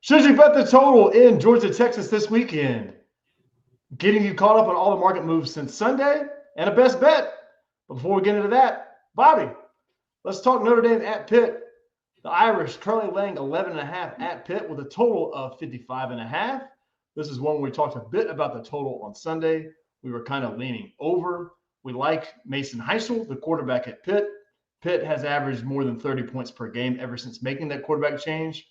Should you bet the total in Georgia, Texas this weekend? Getting you caught up on all the market moves since Sunday and a best bet. But before we get into that, Bobby, let's talk Notre Dame at Pitt. The Irish currently laying 11.5 at Pitt with a total of 55.5. This is one we talked a bit about the total on Sunday. We were kind of leaning over. We like Mason Heisel, the quarterback at Pitt. Pitt has averaged more than 30 points per game ever since making that quarterback change.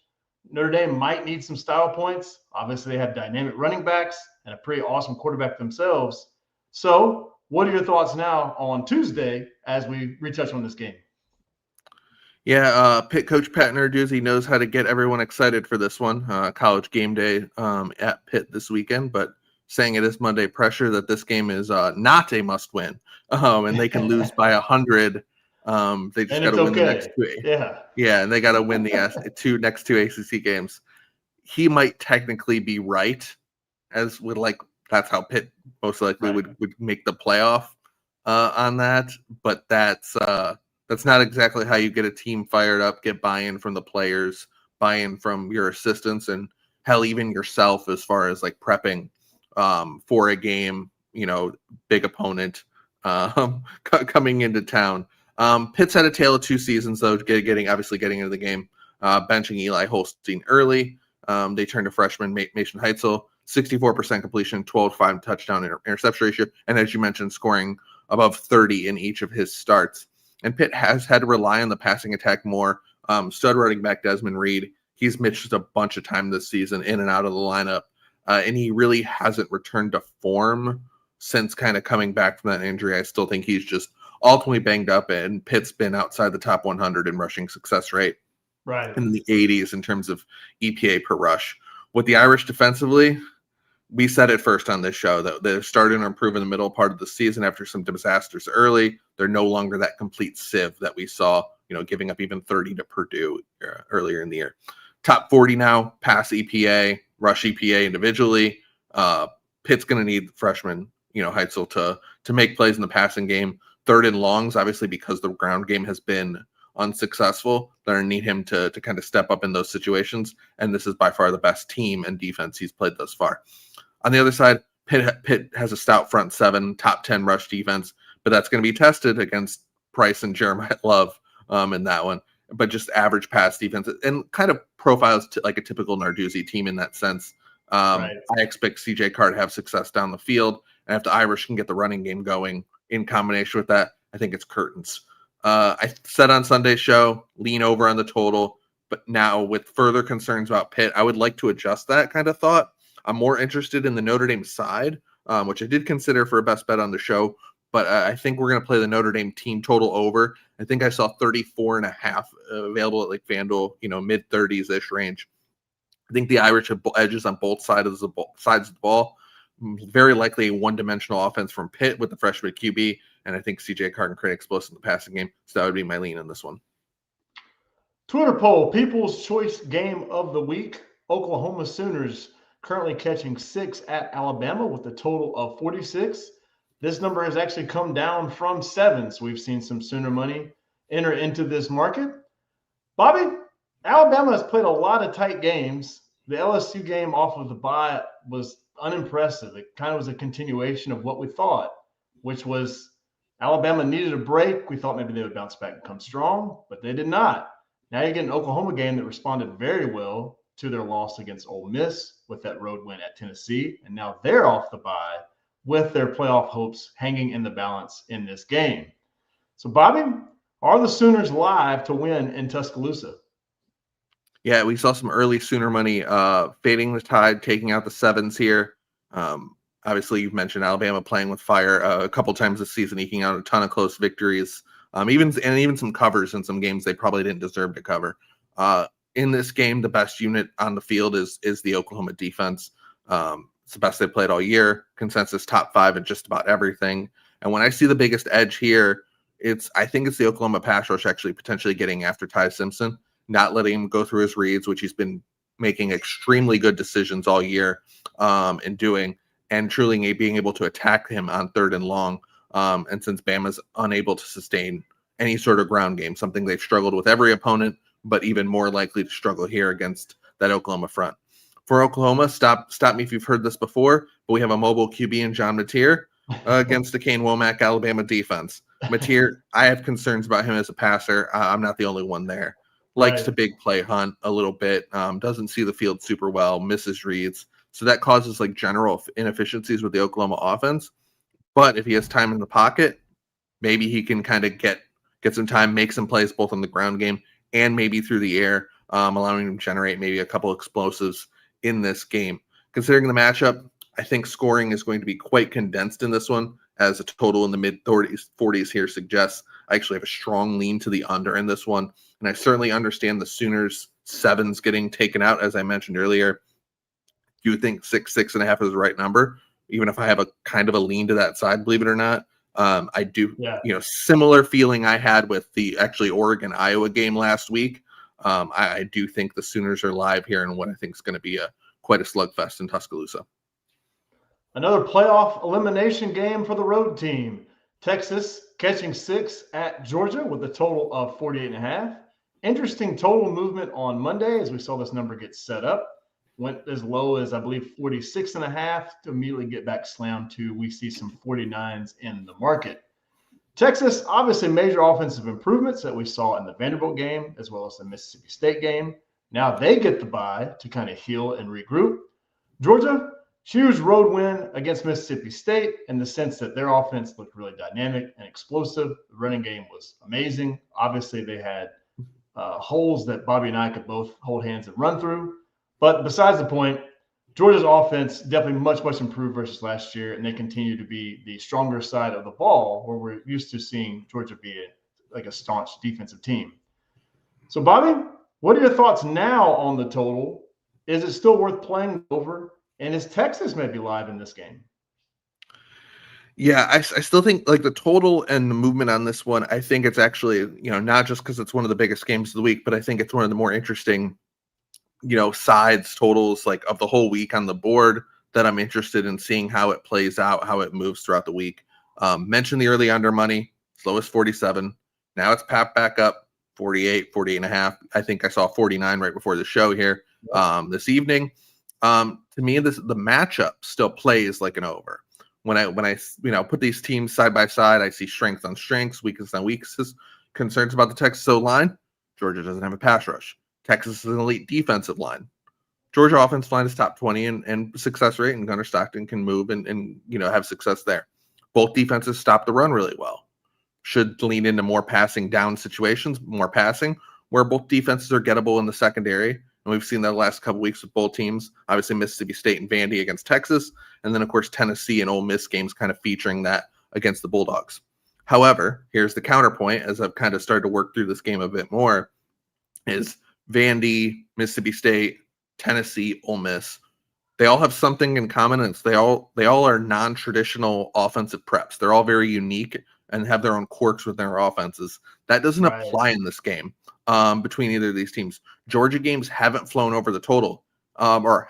Notre Dame might need some style points. Obviously, they have dynamic running backs and a pretty awesome quarterback themselves. So, what are your thoughts now on Tuesday as we retouch on this game? Yeah, Pitt coach Pat Narduzzi knows how to get everyone excited for this one. College game day at Pitt this weekend, but saying it is Monday pressure that this game is not a must-win, and they can lose by 100. They just got to win the next two. Yeah, and they got to win the next two ACC games. He might technically be right, as would that's how Pitt most likely would make the playoff on that, but that's not exactly how you get a team fired up, get buy-in from the players, buy-in from your assistants, and hell, even yourself as far as prepping for a game, big opponent coming into town. Pitt's had a tale of two seasons, though, getting into the game, benching Eli Holstein early. They turned to freshman Mason Heisel, 64% completion, 12-5 touchdown interception ratio, and as you mentioned, scoring above 30 in each of his starts. And Pitt has had to rely on the passing attack more. Stud running back Desmond Reed, he's missed a bunch of time this season in and out of the lineup, and he really hasn't returned to form since kind of coming back from that injury. I still think he's just ultimately banged up, and Pitt's been outside the top 100 in rushing success rate, in the 80s in terms of EPA per rush. With the Irish defensively, we said it first on this show that they're starting to improve in the middle part of the season after some disasters early. They're no longer that complete sieve that we saw, giving up even 30 to Purdue earlier in the year. Top 40 now, pass EPA, rush EPA individually. Pitt's going to need freshman, Heitzel to make plays in the passing game. Third and longs, obviously, because the ground game has been unsuccessful. They're going to need him to kind of step up in those situations, and this is by far the best team and defense he's played thus far. On the other side, Pitt has a stout front seven, top 10 rush defense, but that's going to be tested against Price and Jeremiah Love in that one. But just average pass defense and kind of profiles like a typical Narduzzi team in that sense. I expect CJ Carr to have success down the field, and if the Irish can get the running game going in combination with that, I think it's curtains. I said on Sunday's show, lean over on the total, but now with further concerns about Pitt, I would like to adjust that kind of thought. I'm more interested in the Notre Dame side, which I did consider for a best bet on the show, but I think we're going to play the Notre Dame team total over. I think I saw 34.5 available at FanDuel, mid 30s-ish range. I think the Irish have edges on both sides of the ball. Very likely a one-dimensional offense from Pitt with the freshman QB, and I think CJ Carr can create explosive in the passing game, so that would be my lean in this one. Twitter poll, People's Choice Game of the Week. Oklahoma Sooners currently catching 6 at Alabama with a total of 46. This number has actually come down from 7, so we've seen some Sooner money enter into this market. Bobby, Alabama has played a lot of tight games. The LSU game off of the bye was unimpressive. It kind of was a continuation of what we thought, which was Alabama needed a break. We thought maybe they would bounce back and come strong, but they did not. Now you get an Oklahoma game that responded very well to their loss against Ole Miss with that road win at Tennessee, and now they're off the bye with their playoff hopes hanging in the balance in this game. So, Bobby, are the Sooners live to win in Tuscaloosa? Yeah, we saw some early Sooner money fading the tide, taking out the 7s here. Obviously, you've mentioned Alabama playing with fire a couple times this season, eking out a ton of close victories, even some covers in some games they probably didn't deserve to cover. In this game, the best unit on the field is the Oklahoma defense. It's the best they've played all year. Consensus top 5 in just about everything. And when I see the biggest edge here, I think it's the Oklahoma pass rush actually potentially getting after Ty Simpson, not letting him go through his reads, which he's been making extremely good decisions all year in doing, and truly being able to attack him on 3rd and long. And since Bama's unable to sustain any sort of ground game, something they've struggled with every opponent, but even more likely to struggle here against that Oklahoma front. for Oklahoma, stop me if you've heard this before, but we have a mobile QB in John Mateer against the Kane Womack Alabama defense. Mateer, I have concerns about him as a passer. I'm not the only one there. Likes to big play hunt a little bit, doesn't see the field super well, misses reads. So that causes like general inefficiencies with the Oklahoma offense. But if he has time in the pocket, maybe he can kind of get some time, make some plays both in the ground game and maybe through the air, allowing him to generate maybe a couple explosives in this game. Considering the matchup, I think scoring is going to be quite condensed in this one, as a total in the mid-40s here suggests. I actually have a strong lean to the under in this one, and I certainly understand the Sooners' 7s getting taken out, as I mentioned earlier. You would think 6.5 is the right number, even if I have a kind of a lean to that side, believe it or not. I do, similar feeling I had with the actually Oregon-Iowa game last week. I do think the Sooners are live here in what I think is going to be quite a slugfest in Tuscaloosa. Another playoff elimination game for the road team. Texas catching 6 at Georgia with a total of 48.5. Interesting total movement on Monday as we saw this number get set up. Went as low as, I believe, 46.5 to immediately get back slammed to, we see some 49s in the market. Texas, obviously major offensive improvements that we saw in the Vanderbilt game as well as the Mississippi State game. Now they get the bye to kind of heal and regroup. Georgia, huge road win against Mississippi State in the sense that their offense looked really dynamic and explosive. The running game was amazing. Obviously, they had holes that Bobby and I could both hold hands and run through. But besides the point, Georgia's offense definitely much improved versus last year, and they continue to be the stronger side of the ball, where we're used to seeing Georgia be like a staunch defensive team. So, Bobby, what are your thoughts now on the total? Is it still worth playing over? And is Texas maybe live in this game? Yeah, I still think like the total and the movement on this one, I think it's actually, not just because it's one of the biggest games of the week, but I think it's one of the more interesting, sides, totals like of the whole week on the board that I'm interested in seeing how it plays out, how it moves throughout the week. Mentioned the early under money, as low as 47. Now it's papped back up 48.5. I think I saw 49 right before the show here this evening. To me, the matchup still plays like an over. When I put these teams side by side, I see strengths on strengths, weaknesses on weaknesses. Concerns about the Texas O-line. Georgia doesn't have a pass rush. Texas is an elite defensive line. Georgia offensive line is top 20 and success rate, and Gunnar Stockton can move and have success there. Both defenses stop the run really well. Should lean into more passing down situations, more passing, where both defenses are gettable in the secondary. And we've seen that the last couple weeks with both teams, obviously Mississippi State and Vandy against Texas, and then, of course, Tennessee and Ole Miss games kind of featuring that against the Bulldogs. However, here's the counterpoint as I've kind of started to work through this game a bit more, is Vandy, Mississippi State, Tennessee, Ole Miss. They all have something in common, and they all are non-traditional offensive preps. They're all very unique and have their own quirks with their offenses. That doesn't apply in this game between either of these teams. Georgia games haven't flown over the total or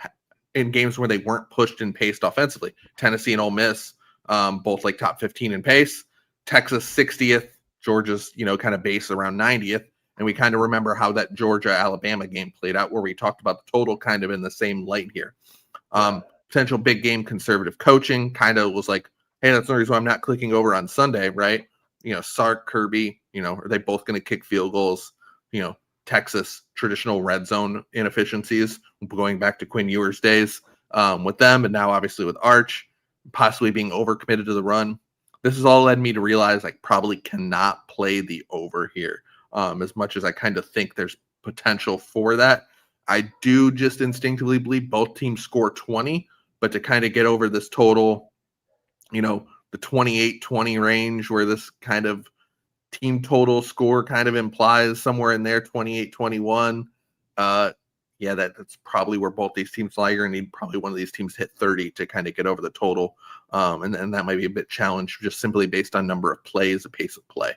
in games where they weren't pushed and paced offensively. Tennessee and Ole Miss, both like top 15 in pace. Texas 60th, Georgia's, kind of base around 90th. And we kind of remember how that Georgia-Alabama game played out, where we talked about the total kind of in the same light here. Potential big game conservative coaching kind of was like, hey, that's the reason why I'm not clicking over on Sunday, right? Sark, Kirby, are they both going to kick field goals? Texas, traditional red zone inefficiencies, going back to Quinn Ewers' days with them, and now obviously with Arch, possibly being overcommitted to the run. This has all led me to realize I probably cannot play the over here. As much as I kind of think there's potential for that. I do just instinctively believe both teams score 20, but to kind of get over this total, the 28-20 range where this kind of team total score kind of implies somewhere in there, 28-21. That's probably where both these teams lie. You're going to need probably one of these teams hit 30 to kind of get over the total. And that might be a bit challenged just simply based on number of plays, the pace of play.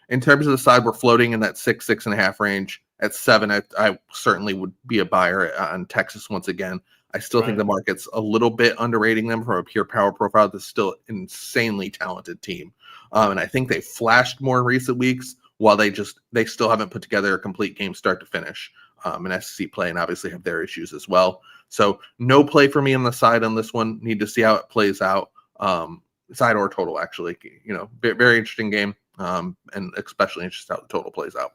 In terms of the side, we're floating in that 6.5 range. At 7, I certainly would be a buyer on Texas once again. I still think the market's a little bit underrating them from a pure power profile. That's still an insanely talented team. And I think they flashed more in recent weeks while they still haven't put together a complete game start to finish. in SEC play and obviously have their issues as well. So no play for me on the side on this one. Need to see how it plays out. Side or total, actually. Very interesting game, and especially interested how the total plays out.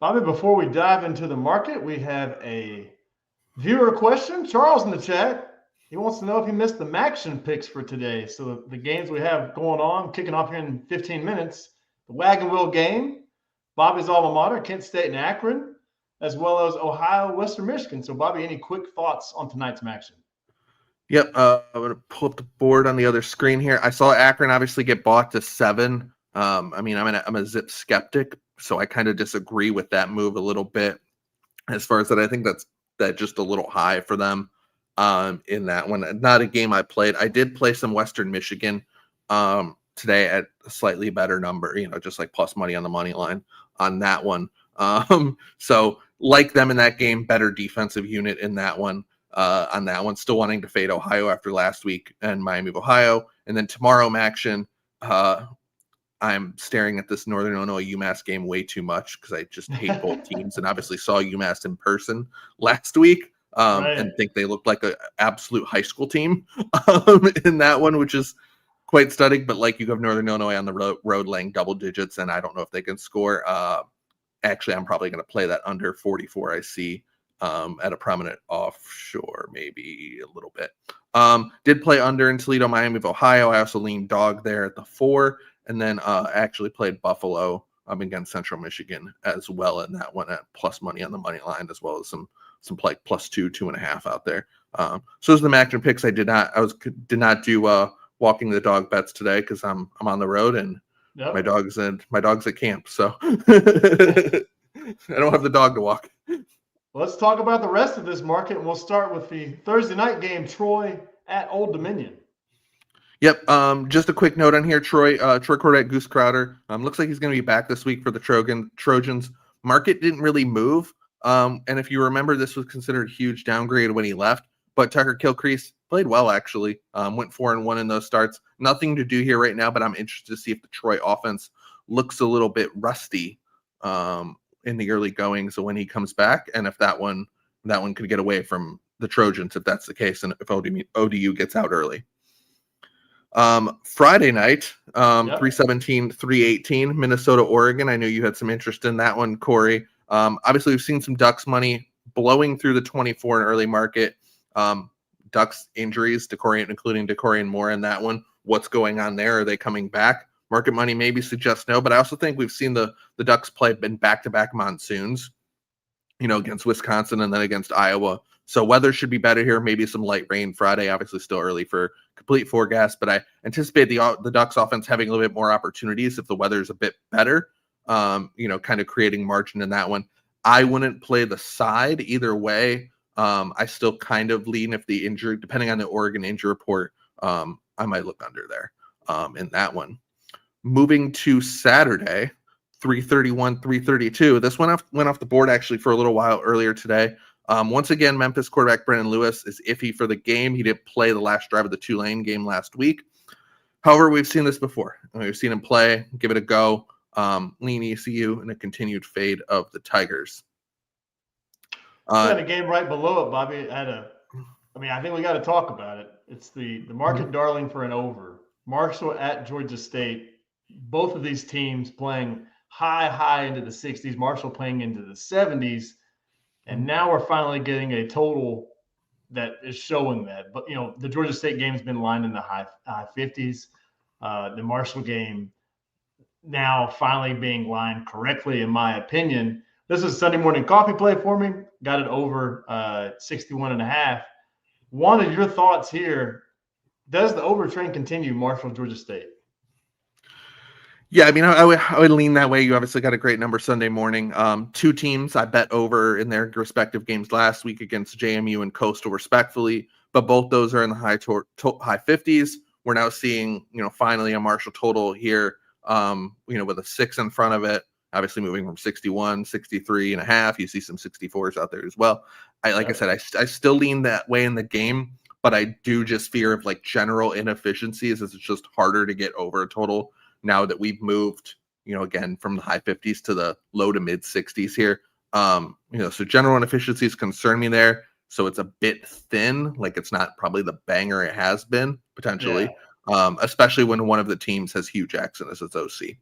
Bobby, before we dive into the market, we have a viewer question. Charles in the chat. He wants to know if he missed the MACtion picks for today. So the games we have going on, kicking off here in 15 minutes, the Wagon Wheel game, Bobby's alma mater, Kent State and Akron, as well as Ohio, Western Michigan. So, Bobby, any quick thoughts on tonight's MACtion? Yep, I'm going to pull up the board on the other screen here. I saw Akron obviously get bought to 7. I'm a Zip skeptic, so I kind of disagree with that move a little bit. As far as that, I think that's just a little high for them in that one. Not a game I played. I did play some Western Michigan today at a slightly better number, just like plus money on the money line on that one. So like them in that game, better defensive unit in that one. On that one, still wanting to fade Ohio after last week and Miami of Ohio. And then tomorrow, MACtion, I'm staring at this Northern Illinois UMass game way too much because I just hate both teams and obviously saw UMass in person last week and think they looked like an absolute high school team in that one, which is quite stunning. But like you have Northern Illinois on the road laying double digits, and I don't know if they can score. Actually, I'm probably going to play that under 44 I see at a prominent offshore, maybe a little bit. Did play under in Toledo, Miami of Ohio. I also leaned dog there at the 4. And then actually played Buffalo against Central Michigan as well in that one at plus money on the money line, as well as some like plus 2.5 out there. So those are the MACtion picks. I did not do walking the dog bets today because I'm on the road and my dog's at camp, so I don't have the dog to walk. Let's talk about the rest of this market, and we'll start with the Thursday night game, Troy at Old Dominion. Yep. Just a quick note on here. Troy quarterback Goose Crowder looks like he's going to be back this week for the Trojans. Market didn't really move. And if you remember, this was considered a huge downgrade when he left. But Tucker Kilcrease played well, actually. Went 4-1 in those starts. Nothing to do here right now, but I'm interested to see if the Troy offense looks a little bit rusty in the early going. So when he comes back, and if that one could get away from the Trojans, if that's the case, and if ODU gets out early. Friday night, 317-318, Minnesota, Oregon. I know you had some interest in that one, Corey. Obviously, we've seen some Ducks money blowing through the 24 in early market. Ducks injuries, including Decorian Moore in that one. What's going on there? Are they coming back? Market money maybe suggests no, but I also think we've seen the Ducks play in back-to-back monsoons, against Wisconsin and then against Iowa. So weather should be better here. Maybe some light rain Friday. Obviously, still early for complete forecast, but I anticipate the Ducks offense having a little bit more opportunities if the weather is a bit better. Kind of creating margin in that one. I wouldn't play the side either way. I still kind of lean if the injury, depending on the Oregon injury report, I might look under there in that one. Moving to Saturday, 331, 332. This went off the board actually for a little while earlier today. Once again, Memphis quarterback Brendan Lewis is iffy for the game. He didn't play the last drive of the Tulane game last week. However, we've seen this before. We've seen him play, give it a go, lean ECU, and a continued fade of the Tigers. Got a game right below it, Bobby. I think we got to talk about it. It's the market darling for an over. Marshall at Georgia State. Both of these teams playing high into the 60s. Marshall playing into the 70s. And now we're finally getting a total that is showing that. But, the Georgia State game's been lined in the high 50s. The Marshall game now finally being lined correctly, in my opinion. This is Sunday morning coffee play for me. Got it over 61.5. Wanted your thoughts here. Does the over trend continue, Marshall, Georgia State? Yeah, I would lean that way. You obviously got a great number Sunday morning. Two teams I bet over in their respective games last week against JMU and Coastal, respectfully, but both those are in the high 50s. We're now seeing, finally a Marshall total here, with a 6 in front of it. Obviously moving from 61, 63.5. You see some 64s out there as well. I said, I still lean that way in the game, but I do just fear of general inefficiencies as it's just harder to get over a total. Now that we've moved, again, from the high 50s to the low to mid 60s here, So general inefficiencies concern me there. So it's a bit thin, like it's not probably the banger it has been potentially, especially when one of the teams has Hugh Jackson as its OC.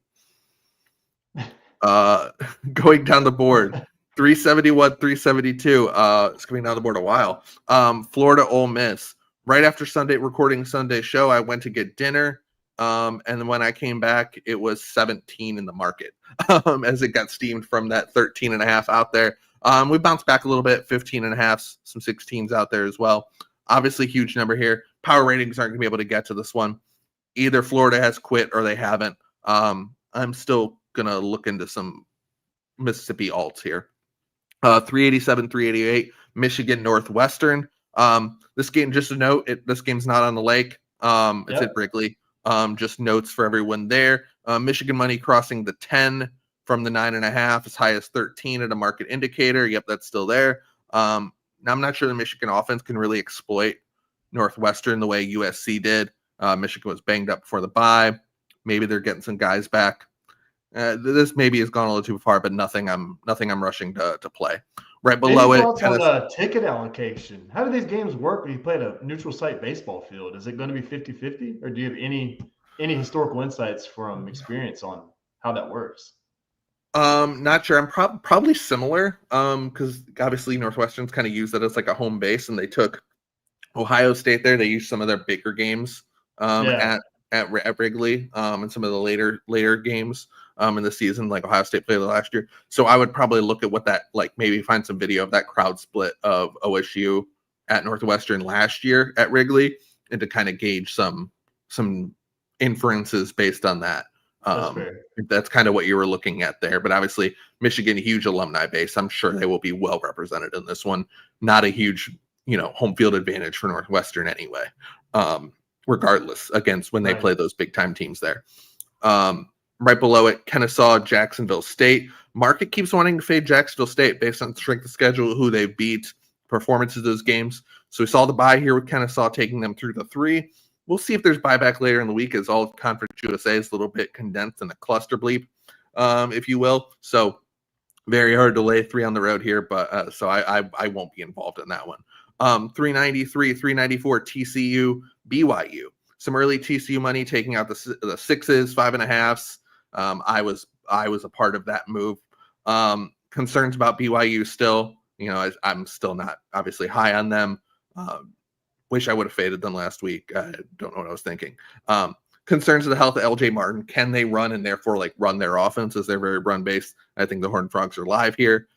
Going down the board, 371, 372. It's coming down the board a while. Florida Ole Miss. Right after recording Sunday show, I went to get dinner. And then when I came back, it was 17 in the market as it got steamed from that 13.5 out there. We bounced back a little bit, 15.5, some 16s out there as well. Obviously, huge number here. Power ratings aren't going to be able to get to this one. Either Florida has quit or they haven't. I'm still going to look into some Mississippi alts here. 387, 388, Michigan Northwestern. This game, just a note, this game's not on the lake. It's at Wrigley. Just notes for everyone there. Michigan money crossing the 10 from the 9.5, as high as 13 at a market indicator. Yep, that's still there. Now I'm not sure the Michigan offense can really exploit Northwestern the way USC did. Michigan was banged up before the bye. Maybe they're getting some guys back. This maybe has gone a little too far, but nothing I'm rushing to play. Right below it, on ticket allocation. How do these games work when you play at a neutral site baseball field? Is it going to be 50-50, or do you have any historical insights from experience on how that works? Not sure. I'm probably similar. Because obviously Northwestern's kind of used it as like a home base, and they took Ohio State there. They used some of their bigger games at Wrigley, and some of the later games in the season, like Ohio State played last year. So I would probably look at what that, like, maybe find some video of that crowd split of OSU at Northwestern last year at Wrigley, and to kind of gauge some inferences based on that. That's kind of what you were looking at there. But obviously, Michigan, huge alumni base. I'm sure they will be well represented in this one. Not a huge, home field advantage for Northwestern anyway. Regardless, against when they play those big time teams there. Right below it, Kennesaw, Jacksonville State. Market keeps wanting to fade Jacksonville State based on strength of schedule, who they beat, performance of those games. So we saw the bye here with Kennesaw taking them through the 3. We'll see if there's buyback later in the week, as all of Conference USA is a little bit condensed in a cluster bleep, if you will. So very hard to lay 3 on the road here, but so I won't be involved in that one. 393, 394, TCU, BYU. Some early TCU money taking out the 6s, 5.5s. I was a part of that move. Concerns about BYU still. I'm still not obviously high on them. Wish I would have faded them last week. I don't know what I was thinking. Concerns of the health of LJ Martin. Can they run and therefore run their offense, as they're very run based? I think the Horned Frogs are live here.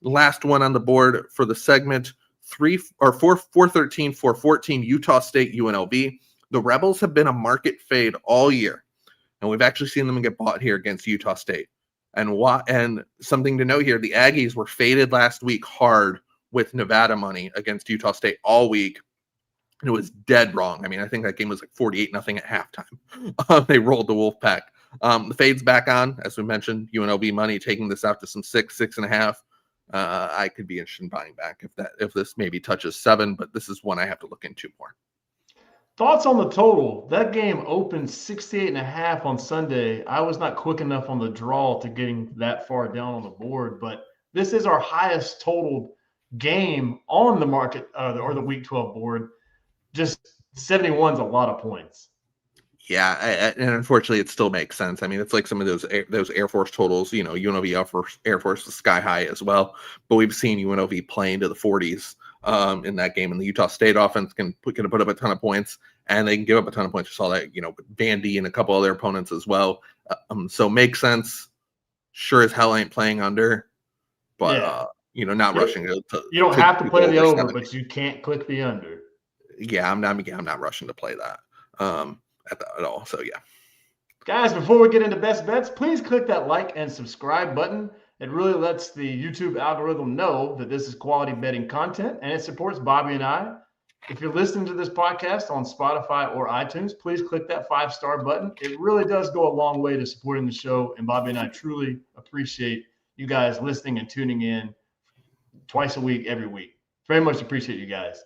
Last one on the board for the segment. 413, 414, Utah State, UNLV. The Rebels have been a market fade all year, and we've actually seen them get bought here against Utah State. And something to note here, the Aggies were faded last week hard with Nevada money against Utah State all week. And it was dead wrong. I mean, I think that game was 48-0 at halftime. They rolled the Wolfpack. The fade's back on, as we mentioned. UNLV money taking this out to some 6.5. I could be interested in buying back if this maybe touches 7, but this is one I have to look into more. Thoughts on the total? That game opened 68.5 on Sunday. I was not quick enough on the draw to getting that far down on the board, but this is our highest totaled game on the market or the Week 12 board. Just 71's a lot of points. Yeah, and unfortunately, it still makes sense. I mean, it's like some of those Air Force totals. UNLV Air Force is sky high as well, but we've seen UNLV play into the 40s in that game, and the Utah State offense can put up a ton of points, and they can give up a ton of points. We saw that, Vandy and a couple other opponents as well. So makes sense. Sure as hell ain't playing under, but not rushing to. You don't have to play the over, but you can't click the under. Yeah, I'm not rushing to play that at all. So yeah, guys, before we get into best bets, please click that like and subscribe button. It really lets the YouTube algorithm know that this is quality betting content, and it supports Bobby and I. If you're listening to this podcast on Spotify or iTunes, please click that 5-star button. It really does go a long way to supporting the show, and Bobby and I truly appreciate you guys listening and tuning in twice a week, every week. Very much appreciate you guys.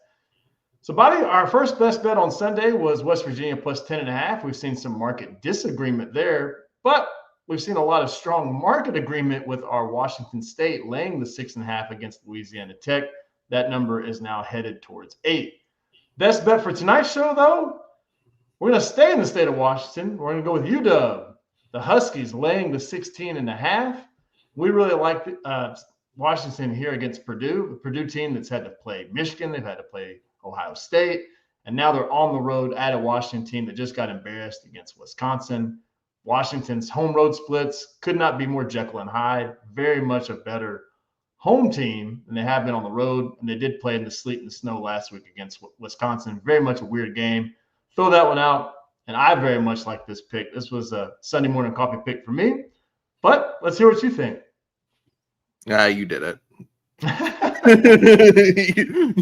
So, Bobby, our first best bet on Sunday was West Virginia plus 10.5. We've seen some market disagreement there, but we've seen a lot of strong market agreement with our Washington State laying the 6.5 against Louisiana Tech. That number is now headed towards 8. Best bet for tonight's show, though, we're going to stay in the state of Washington. We're going to go with UW. The Huskies laying the 16.5. We really like Washington here against Purdue, the Purdue team that's had to play Michigan. They've had to play Ohio State. And now they're on the road at a Washington team that just got embarrassed against Wisconsin. Washington's home road splits could not be more Jekyll and Hyde. Very much a better home team than they have been on the road. And they did play in the sleet and the snow last week against Wisconsin. Very much a weird game. Throw that one out. And I very much like this pick. This was a Sunday morning coffee pick for me. But let's hear what you think. You did it.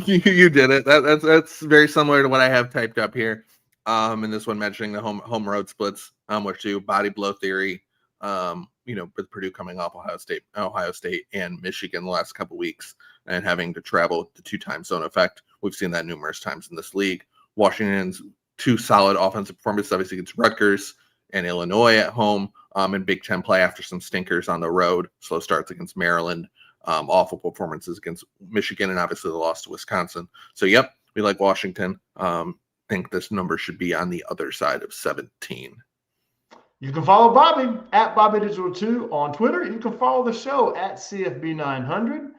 you did it. That's very similar to what I have typed up here. And this one mentioning the home road splits, which do body blow theory. With Purdue coming off Ohio State and Michigan the last couple weeks and having to travel the 2 time zone effect. We've seen that numerous times in this league. Washington's 2 solid offensive performances, obviously against Rutgers and Illinois at home, and Big Ten play after some stinkers on the road. Slow starts against Maryland, awful performances against Michigan, and obviously the loss to Wisconsin. So, yep, we like Washington. Think this number should be on the other side of 17. You can follow Bobby at BobbyDigital2 on Twitter. You can follow the show at CFB900.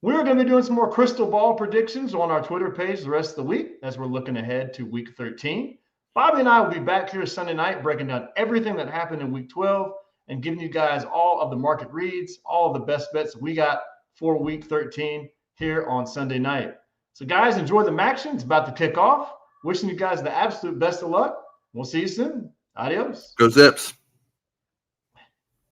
We're going to be doing some more crystal ball predictions on our Twitter page the rest of the week as we're looking ahead to Week 13. Bobby and I will be back here Sunday night breaking down everything that happened in Week 12 and giving you guys all of the market reads, all of the best bets that we got for Week 13 here on Sunday night. So, guys, enjoy the MACtion. It's about to kick off. Wishing you guys the absolute best of luck. We'll see you soon. Adios. Go Zips.